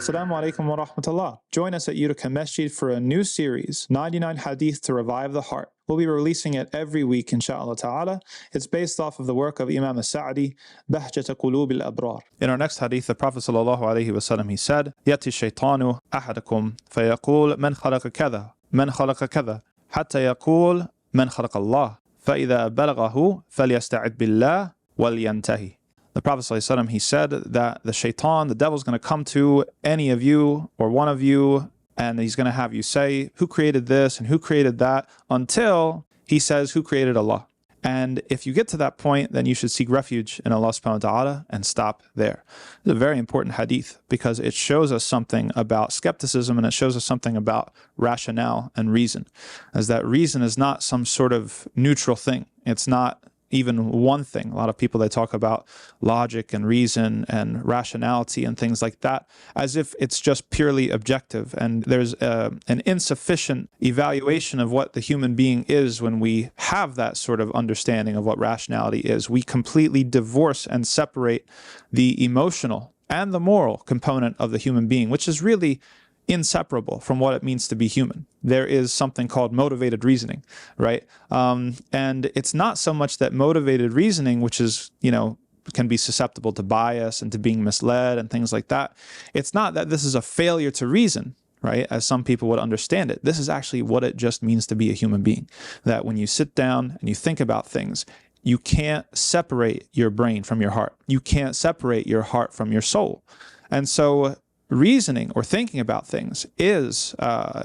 Assalamu alaikum wa rahmatullah. Join us at uticamasjid for a new series, 99 Hadith to Revive the Heart. We'll be releasing it every week, inshaAllah ta'ala. It's based off of the work of Imam Sa'di, Bahjat Qulub al-Abrar. In our next hadith, the Prophet sallallahu alaihi wasallam, he said, يَأْتِ الشَّيْطَانُ أَحَدَكُمْ فَيَقُولُ مَنْ خَلَقَ كَذَا مَنْ خَلَقَ كَذَا حَتَّى يَقُولُ مَنْ خَلَقَ اللَّهِ فَإِذَا بَلَغَهُ فَلْيَسْتَعِذْ بِاللَّهِ وَلْيَنْتَهِ. The Prophet ﷺ, he said that the shaitan, the devil, is going to come to any of you or one of you, and he's going to have you say, who created this and who created that, until he says, who created Allah? And if you get to that point, then you should seek refuge in Allah subhanahu wa ta'ala and stop there. It's a very important hadith because it shows us something about skepticism, and it shows us something about rationale and reason, as that reason is not some sort of neutral thing. It's not even one thing. A lot of people, they talk about logic and reason and rationality and things like that as if it's just purely objective, and there's an insufficient evaluation of what the human being is when we have that sort of understanding of what rationality is. We completely divorce and separate the emotional and the moral component of the human being, which is really inseparable from what it means to be human. There is something called motivated reasoning, right? And it's not so much that motivated reasoning, which is, can be susceptible to bias and to being misled and things like that. It's not that this is a failure to reason, right? As some people would understand it. This is actually what it just means to be a human being. That when you sit down and you think about things, you can't separate your brain from your heart. You can't separate your heart from your soul. And so reasoning or thinking about things is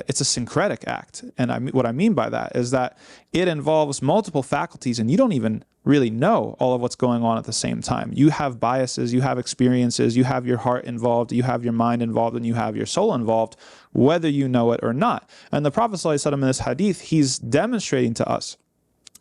it's a syncretic act. And what I mean by that is that it involves multiple faculties, and you don't even really know all of what's going on at the same time. You have biases, you have experiences, you have your heart involved, you have your mind involved, and you have your soul involved, whether you know it or not. And the Prophet ﷺ in this hadith, he's demonstrating to us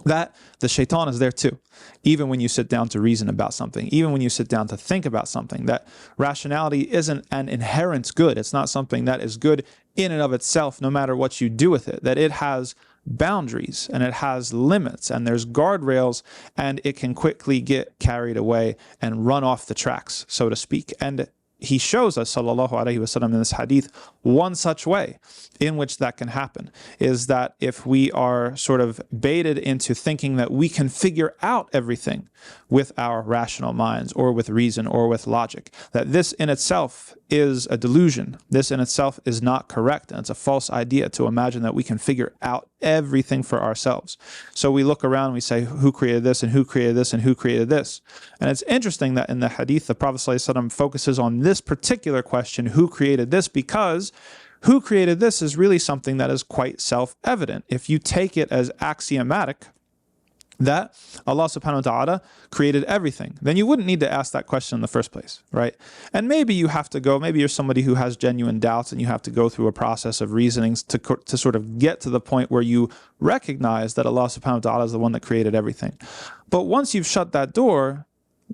that the shaitan is there too. Even when you sit down to reason about something, even when you sit down to think about something, that rationality isn't an inherent good. It's not something that is good in and of itself, no matter what you do with it, that it has boundaries and it has limits and there's guardrails, and it can quickly get carried away and run off the tracks, so to speak. And he shows us, sallallahu alaihi wasallam, in this hadith, one such way in which that can happen is that if we are sort of baited into thinking that we can figure out everything with our rational minds or with reason or with logic, that this in itself is a delusion. This in itself is not correct, and it's a false idea to imagine that we can figure out everything for ourselves. So we look around and we say, who created this and who created this and who created this? And it's interesting that in the hadith, the Prophet ﷺ focuses on this particular question, who created this, because who created this is really something that is quite self-evident. If you take it as axiomatic that Allah subhanahu wa ta'ala created everything, then you wouldn't need to ask that question in the first place, right? And maybe you have to go, maybe you're somebody who has genuine doubts and you have to go through a process of reasonings to sort of get to the point where you recognize that Allah subhanahu wa ta'ala is the one that created everything. But once you've shut that door,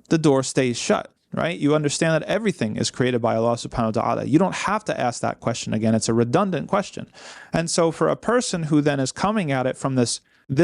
the door stays shut, right? You understand that everything is created by Allah subhanahu wa ta'ala. You don't have to ask that question again. It's a redundant question. And so for a person who then is coming at it from this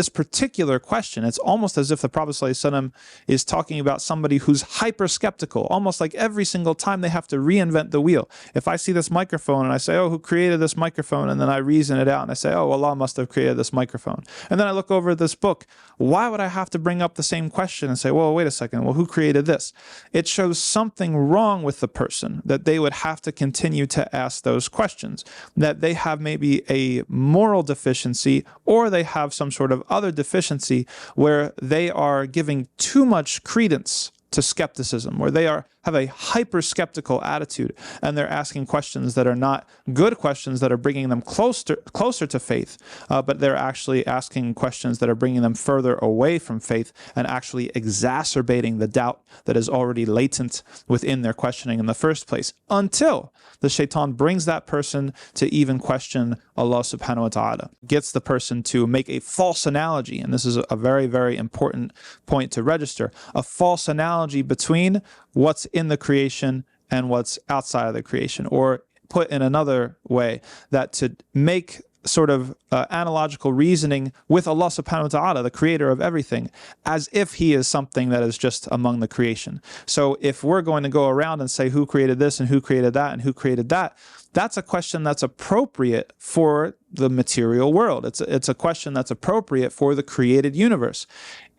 particular question, it's almost as if the Prophet ﷺ is talking about somebody who's hyper skeptical, almost like every single time they have to reinvent the wheel. If I see this microphone and I say, oh, who created this microphone? And then I reason it out and I say, oh, Allah must have created this microphone. And then I look over at this book. Why would I have to bring up the same question and say, well, wait a second, well, who created this? It shows something wrong with the person that they would have to continue to ask those questions, that they have maybe a moral deficiency, or they have some sort of other deficiency where they are giving too much credence to skepticism, where they have a hyper skeptical attitude, and they're asking questions that are not good questions that are bringing them closer to faith, but they're actually asking questions that are bringing them further away from faith and actually exacerbating the doubt that is already latent within their questioning in the first place, until the shaitan brings that person to even question Allah subhanahu wa ta'ala, gets the person to make a false analogy. And this is a very, very important point to register, a false analogy between what's in the creation and what's outside of the creation. Or put in another way, that to make sort of analogical reasoning with Allah subhanahu wa ta'ala, the creator of everything, as if he is something that is just among the creation. So if we're going to go around and say who created this and who created that and who created that, that's a question that's appropriate for the material world. It's a question that's appropriate for the created universe.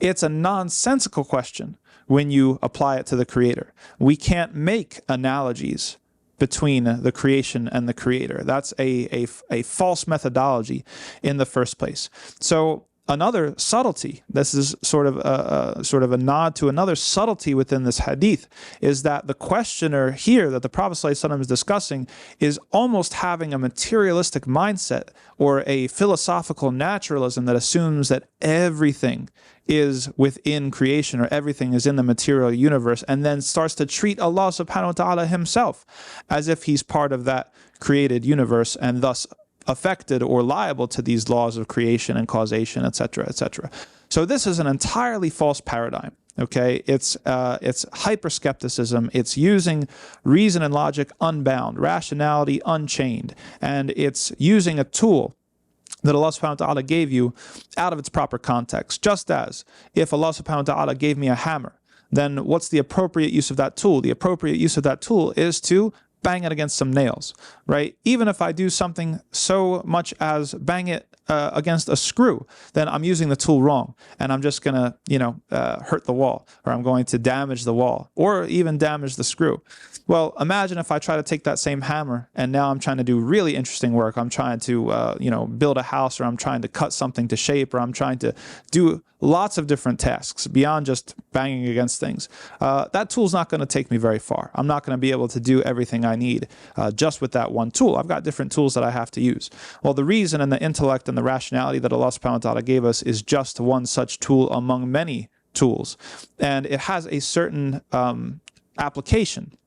It's a nonsensical question when you apply it to the creator. We can't make analogies between the creation and the creator. That's a false methodology in the first place. So another subtlety, this is sort of a nod to another subtlety within this hadith, is that the questioner here that the Prophet ﷺ is discussing is almost having a materialistic mindset or a philosophical naturalism that assumes that everything is within creation or everything is in the material universe, and then starts to treat Allah subhanahu wa ta'ala himself as if he's part of that created universe and thus affected or liable to these laws of creation and causation, etc., etc. So this is an entirely false paradigm. Okay, it's hyperskepticism. It's using reason and logic unbound, rationality unchained, and it's using a tool that Allah subhanahu wa ta'ala gave you out of its proper context. Just as if Allah subhanahu wa ta'ala gave me a hammer, then what's the appropriate use of that tool? The appropriate use of that tool is to bang it against some nails, right? Even if I do something so much as bang it against a screw, then I'm using the tool wrong, and I'm just gonna, hurt the wall, or I'm going to damage the wall, or even damage the screw. Well, imagine if I try to take that same hammer, and now I'm trying to do really interesting work. I'm trying to, build a house, or I'm trying to cut something to shape, or I'm trying to do lots of different tasks beyond just banging against things. That tool's not going to take me very far. I'm not going to be able to do everything I need just with that one tool. I've got different tools that I have to use. Well, the reason and the intellect and the rationality that Allah subhanahu wa ta'ala gave us is just one such tool among many tools. And it has a certain application,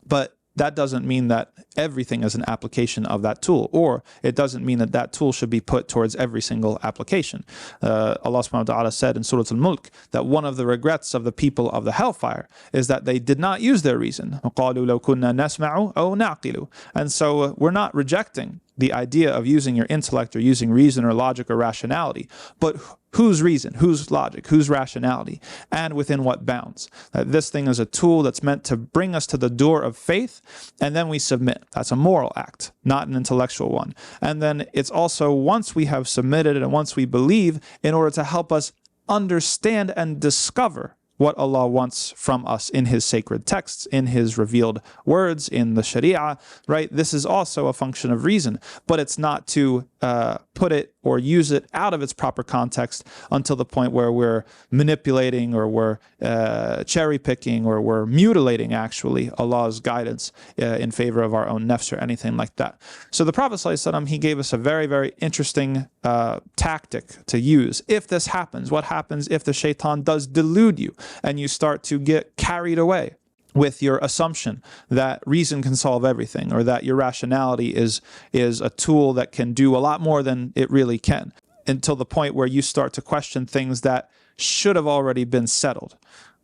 but that doesn't mean that everything is an application of that tool, or it doesn't mean that that tool should be put towards every single application. Allah subhanahu wa ta'ala said in Surah Al-Mulk that one of the regrets of the people of the hellfire is that they did not use their reason. وَقَالُوا لَوْ كُنَّا نَسْمَعُ أَوْ نَعْقِلُ. And so we're not rejecting the idea of using your intellect or using reason or logic or rationality, but whose reason, whose logic, whose rationality, and within what bounds. This thing is a tool that's meant to bring us to the door of faith, and then we submit. That's a moral act, not an intellectual one. And then it's also, once we have submitted and once we believe, in order to help us understand and discover what Allah wants from us in His sacred texts, in His revealed words, in the Sharia, right? This is also a function of reason, but it's not to put it or use it out of its proper context until the point where we're manipulating or we're cherry picking or we're mutilating actually Allah's guidance in favor of our own nafs or anything like that. So the Prophet ﷺ, he gave us a very, very interesting tactic to use. If this happens, what happens if the shaitan does delude you and you start to get carried away with your assumption that reason can solve everything, or that your rationality is a tool that can do a lot more than it really can, until the point where you start to question things that should have already been settled,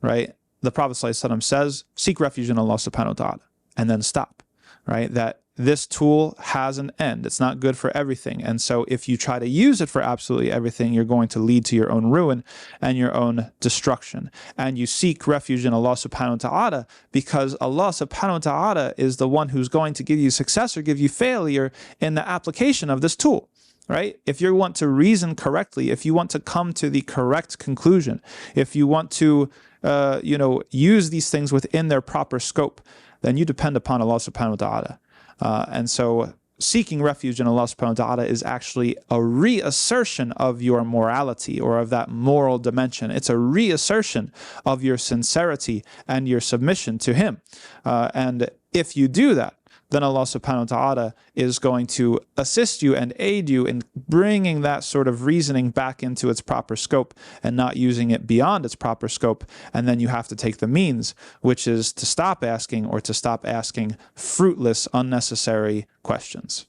right? The Prophet ﷺ says, seek refuge in Allah subhanahu wa ta'ala, and then stop, right? That this tool has an end. It's not good for everything. And so if you try to use it for absolutely everything, you're going to lead to your own ruin and your own destruction. And you seek refuge in Allah subhanahu wa ta'ala, because Allah subhanahu wa ta'ala is the one who's going to give you success or give you failure in the application of this tool. Right? If you want to reason correctly, if you want to come to the correct conclusion, if you want to, use these things within their proper scope, then you depend upon Allah subhanahu wa ta'ala. And so seeking refuge in Allah subhanahu wa ta'ala is actually a reassertion of your morality, or of that moral dimension. It's a reassertion of your sincerity and your submission to Him. And if you do that, then Allah subhanahu wa ta'ala is going to assist you and aid you in bringing that sort of reasoning back into its proper scope and not using it beyond its proper scope. And then you have to take the means, which is to stop asking, or to stop asking fruitless, unnecessary questions.